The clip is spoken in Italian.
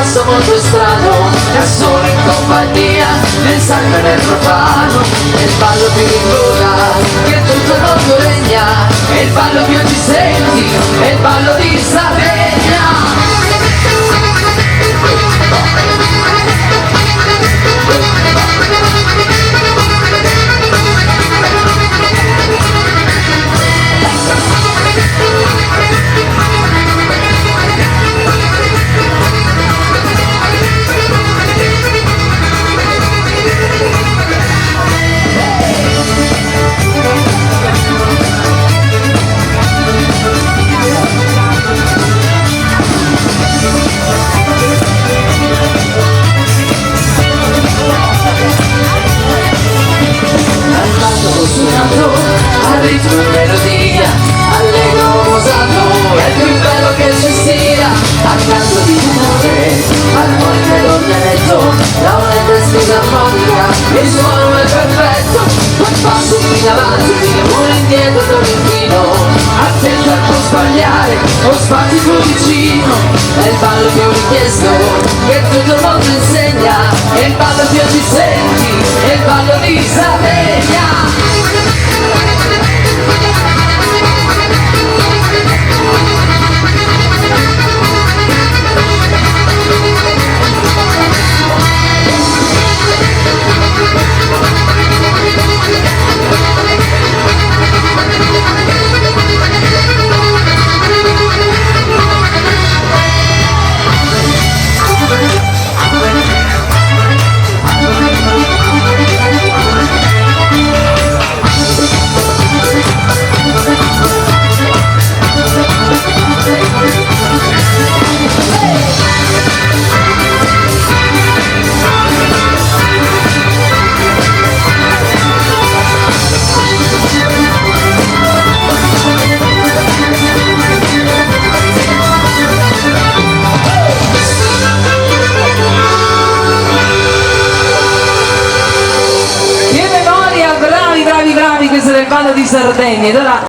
posto molto strano, da solo in compagnia, nel sangue del profano. È il ballo più in voga, che tutto il mondo regna, è il ballo che oggi senti, è il ballo di Sardegna. Al ritmo e melodia, allegro mosato, è il più bello che ci sia. Accanto di amore, armonica ed ornetto, da una estesa armonica, il suono è perfetto. Un passo in avanti, uno indietro, torno infino, attento a non sbagliare, o sbatti tuo vicino. È il ballo che ho richiesto, che tutto il mondo insegna, è il ballo che oggi senti, è il ballo di Sardegna. Questo è il ballo di Sardegna.